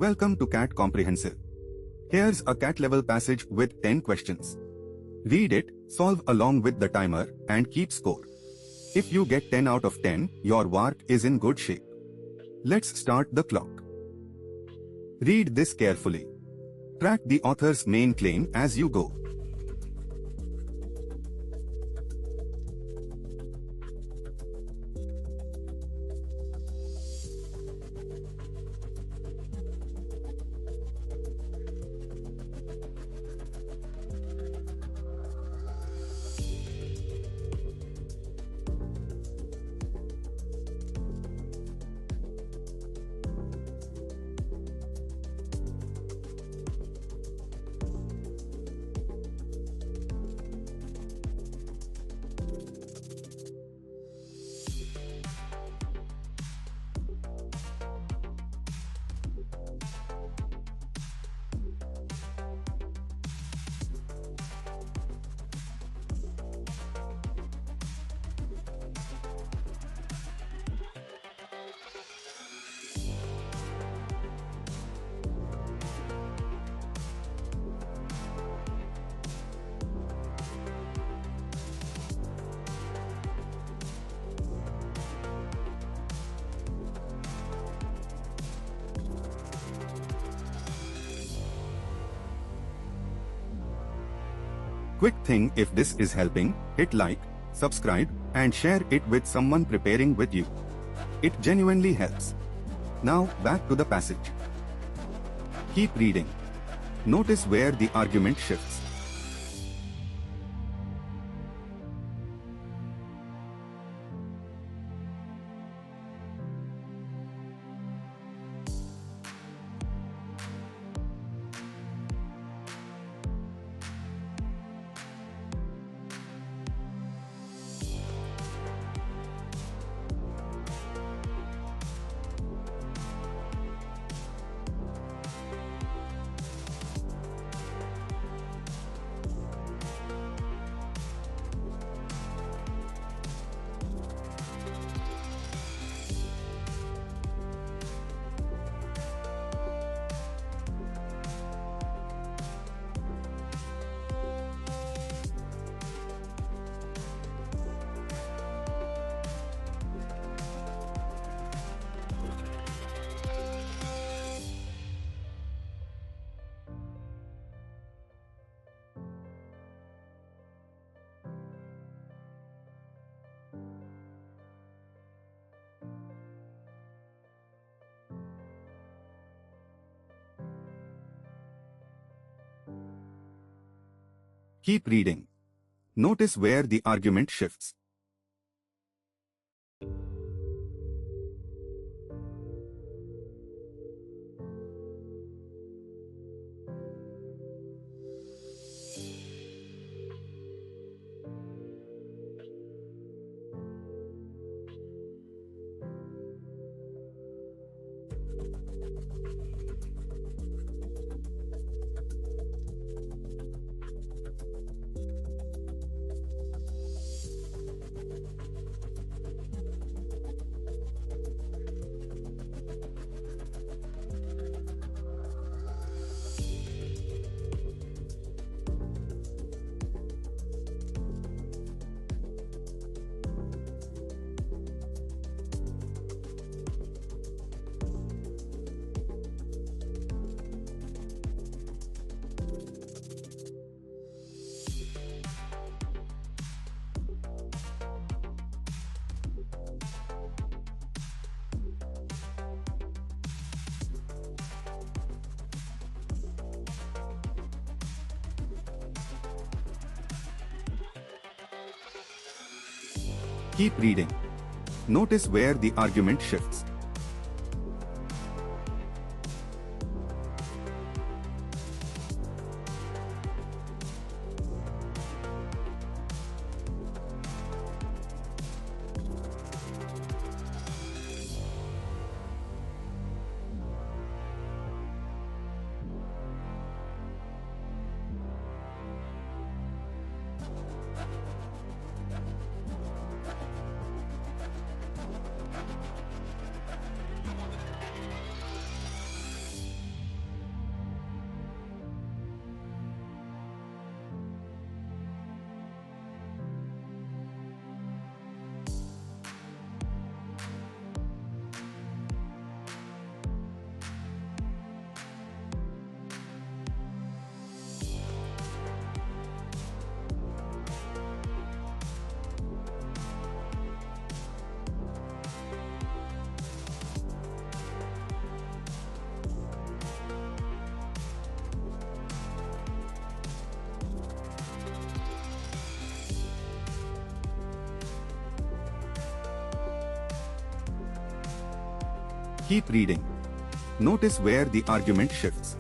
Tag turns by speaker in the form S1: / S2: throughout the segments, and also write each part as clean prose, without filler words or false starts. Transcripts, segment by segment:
S1: Welcome to CAT Comprehensive. Here's a CAT-level passage with 10 questions. Read it, solve along with the timer, and keep score. If you get 10 out of 10, your VARC is in good shape. Let's start the clock. Read this carefully. Track the author's main claim as you go. Quick thing, if this is helping, hit like, subscribe, and share it with someone preparing with you. It genuinely helps. Now, back to the passage. Keep reading. Notice where the argument shifts. Keep reading. Notice where the argument shifts. Keep reading. Notice where the argument shifts. Keep reading. Notice where the argument shifts.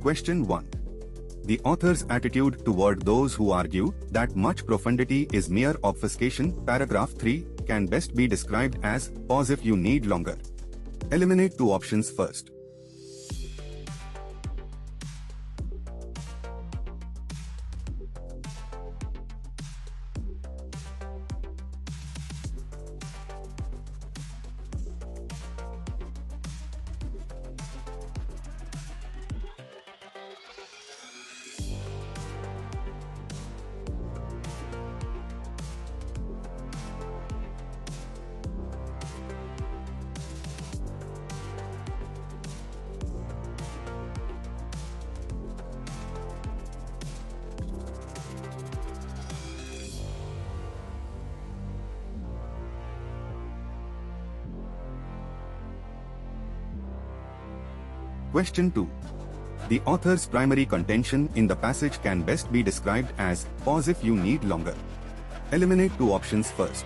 S1: Question 1. The author's attitude toward those who argue that much profundity is mere obfuscation, paragraph 3, can best be described as, pause if you need longer. Eliminate two options first. Question 2. The author's primary contention in the passage can best be described as, pause if you need longer. Eliminate two options first.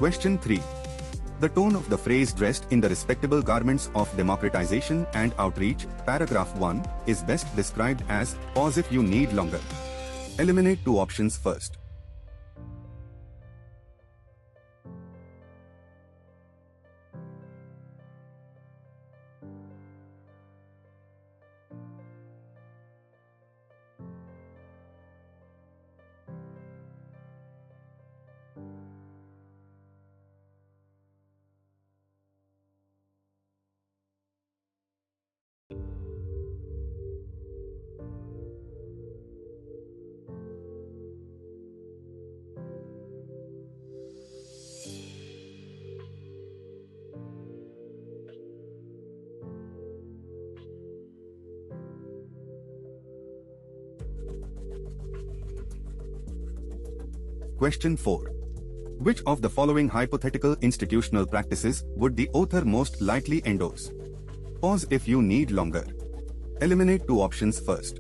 S1: Question 3. The tone of the phrase dressed in the respectable garments of democratization and outreach, paragraph 1, is best described as, pause if you need longer. Eliminate two options first. Question 4. Which of the following hypothetical institutional practices would the author most likely endorse? Pause if you need longer. Eliminate two options first.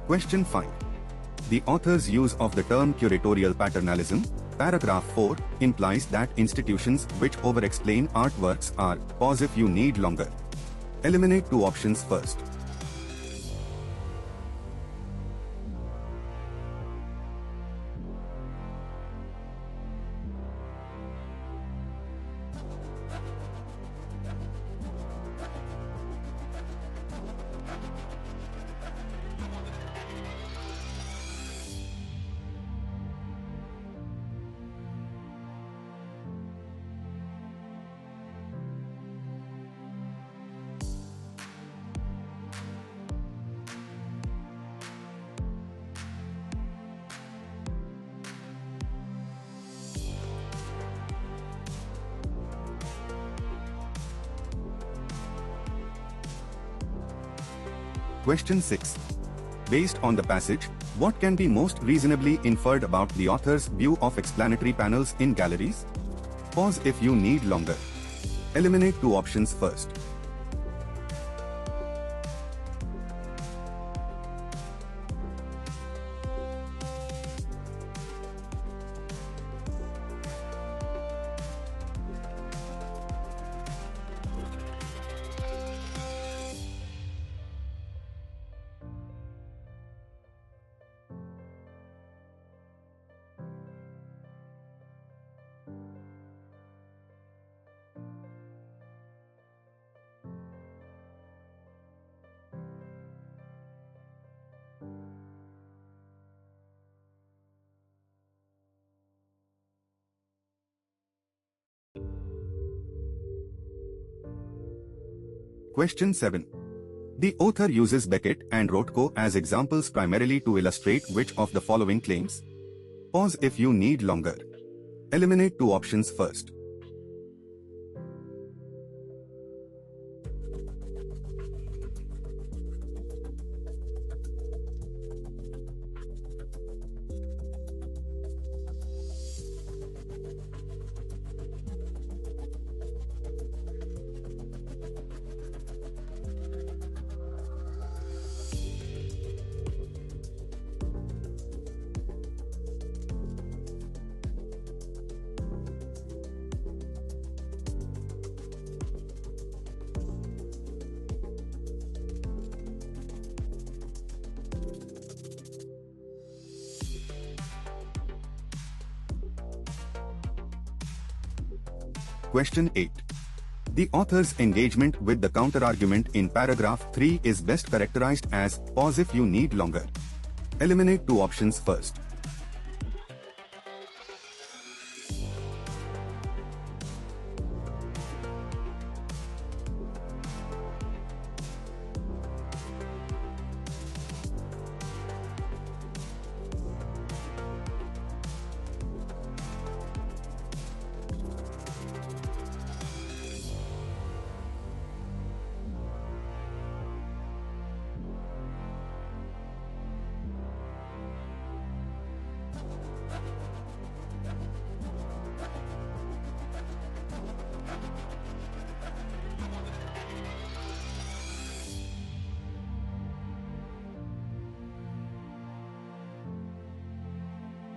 S1: Question 5. The author's use of the term curatorial paternalism, paragraph 4, implies that institutions which over-explain artworks are, pause if you need longer. Eliminate two options first. Question 6. Based on the passage, what can be most reasonably inferred about the author's view of explanatory panels in galleries? Pause if you need longer. Eliminate two options first. Question 7. The author uses Beckett and Rothko as examples primarily to illustrate which of the following claims? Pause if you need longer. Eliminate two options first. Question 8. The author's engagement with the counterargument in paragraph 3 is best characterized as pause if you need longer. Eliminate two options first.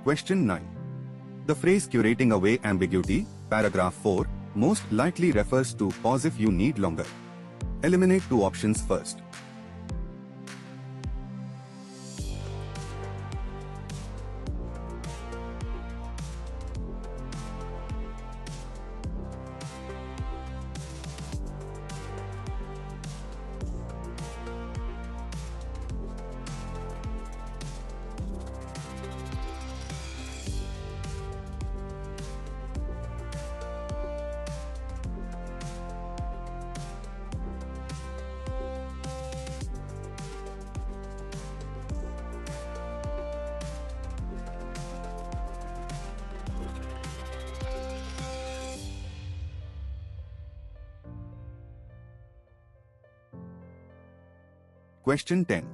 S1: Question 9. The phrase curating away ambiguity, paragraph 4, most likely refers to pause if you need longer. Eliminate two options first. Question 10.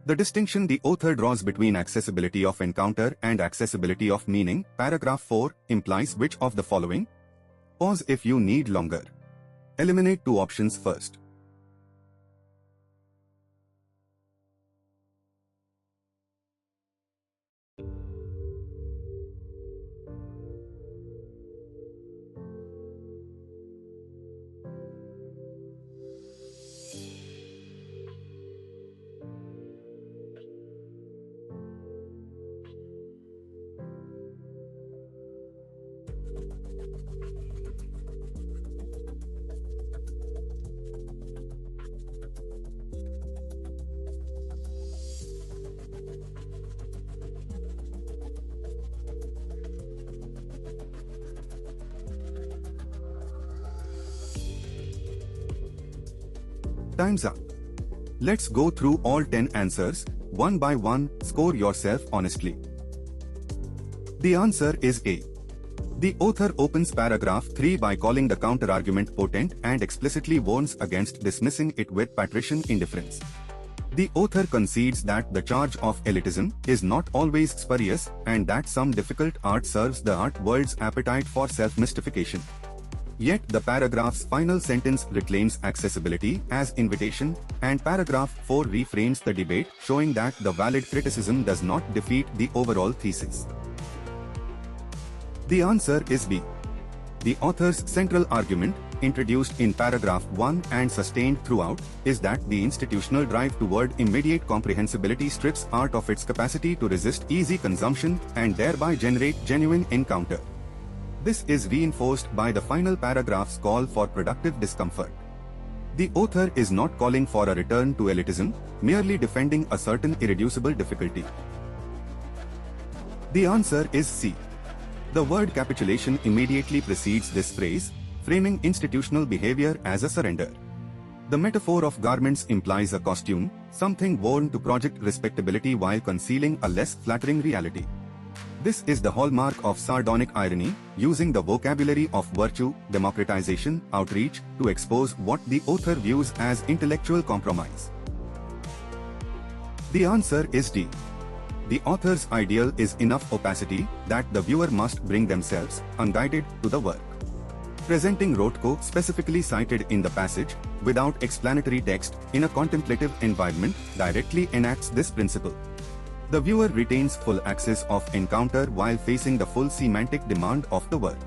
S1: The distinction the author draws between accessibility of encounter and accessibility of meaning, paragraph 4, implies which of the following? Pause if you need longer. Eliminate two options first. Time's up. Let's go through all 10 answers, one by one. Score yourself honestly. The answer is A. The author opens paragraph 3 by calling the counter-argument potent and explicitly warns against dismissing it with patrician indifference. The author concedes that the charge of elitism is not always spurious and that some difficult art serves the art world's appetite for self-mystification. Yet the paragraph's final sentence reclaims accessibility as invitation, and paragraph 4 reframes the debate, showing that the valid criticism does not defeat the overall thesis. The answer is B. The author's central argument, introduced in paragraph 1 and sustained throughout, is that the institutional drive toward immediate comprehensibility strips art of its capacity to resist easy consumption and thereby generate genuine encounter. This is reinforced by the final paragraph's call for productive discomfort. The author is not calling for a return to elitism, merely defending a certain irreducible difficulty. The answer is C. The word capitulation immediately precedes this phrase, framing institutional behavior as a surrender. The metaphor of garments implies a costume, something worn to project respectability while concealing a less flattering reality. This is the hallmark of sardonic irony, using the vocabulary of virtue, democratization, outreach, to expose what the author views as intellectual compromise. The answer is D. The author's ideal is enough opacity that the viewer must bring themselves, unguided, to the work. Presenting Rothko specifically cited in the passage, without explanatory text, in a contemplative environment, directly enacts this principle. The viewer retains full access of encounter while facing the full semantic demand of the work.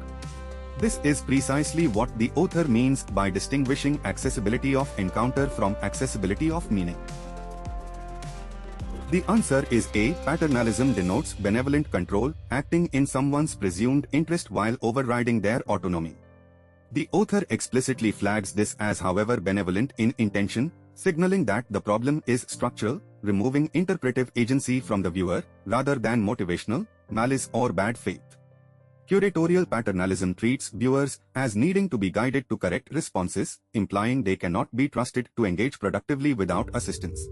S1: This is precisely what the author means by distinguishing accessibility of encounter from accessibility of meaning. The answer is A. Paternalism denotes benevolent control, acting in someone's presumed interest while overriding their autonomy. The author explicitly flags this as, however, benevolent in intention, signaling that the problem is structural, removing interpretive agency from the viewer, rather than motivational, malice or bad faith. Curatorial paternalism treats viewers as needing to be guided to correct responses, implying they cannot be trusted to engage productively without assistance.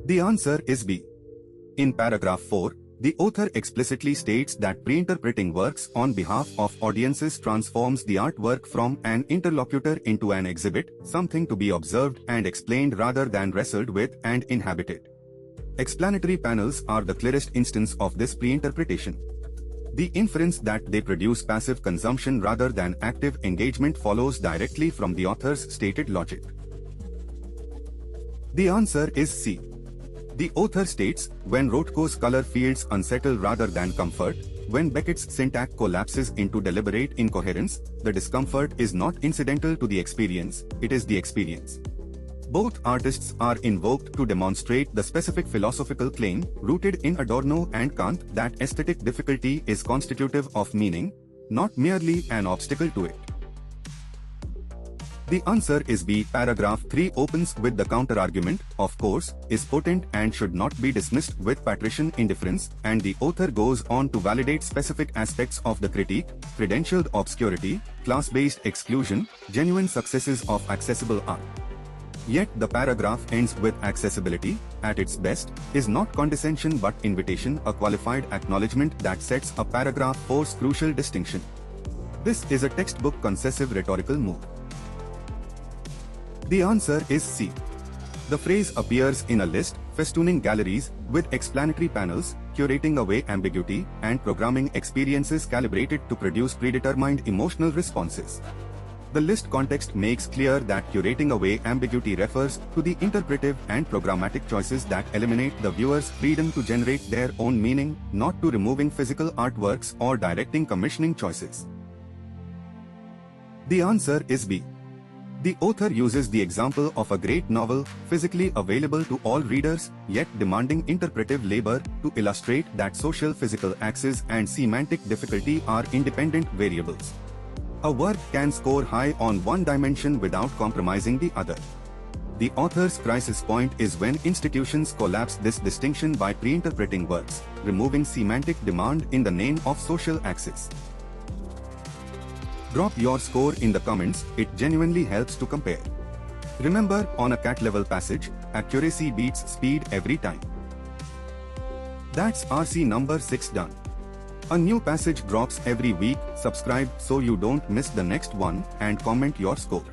S1: The answer is B. In paragraph 4, the author explicitly states that pre-interpreting works on behalf of audiences transforms the artwork from an interlocutor into an exhibit, something to be observed and explained rather than wrestled with and inhabited. Explanatory panels are the clearest instance of this pre-interpretation. The inference that they produce passive consumption rather than active engagement follows directly from the author's stated logic. The answer is C. The author states, when Rothko's color fields unsettle rather than comfort, when Beckett's syntax collapses into deliberate incoherence, the discomfort is not incidental to the experience, it is the experience. Both artists are invoked to demonstrate the specific philosophical claim, rooted in Adorno and Kant, that aesthetic difficulty is constitutive of meaning, not merely an obstacle to it. The answer is B. Paragraph 3 opens with the counter-argument, of course, is potent and should not be dismissed with patrician indifference, and the author goes on to validate specific aspects of the critique: credentialed obscurity, class-based exclusion, genuine successes of accessible art. Yet the paragraph ends with accessibility, at its best, is not condescension but invitation, a qualified acknowledgement that sets a paragraph 4's crucial distinction. This is a textbook concessive rhetorical move. The answer is C. The phrase appears in a list, festooning galleries, with explanatory panels, curating away ambiguity, and programming experiences calibrated to produce predetermined emotional responses. The list context makes clear that curating away ambiguity refers to the interpretive and programmatic choices that eliminate the viewer's freedom to generate their own meaning, not to removing physical artworks or directing commissioning choices. The answer is B. The author uses the example of a great novel, physically available to all readers, yet demanding interpretive labor, to illustrate that social physical axis and semantic difficulty are independent variables. A work can score high on one dimension without compromising the other. The author's crisis point is when institutions collapse this distinction by pre-interpreting works, removing semantic demand in the name of social axis. Drop your score in the comments, it genuinely helps to compare. Remember, on a CAT-level passage, accuracy beats speed every time. That's RC number 6 done. A new passage drops every week. Subscribe so you don't miss the next one and comment your score.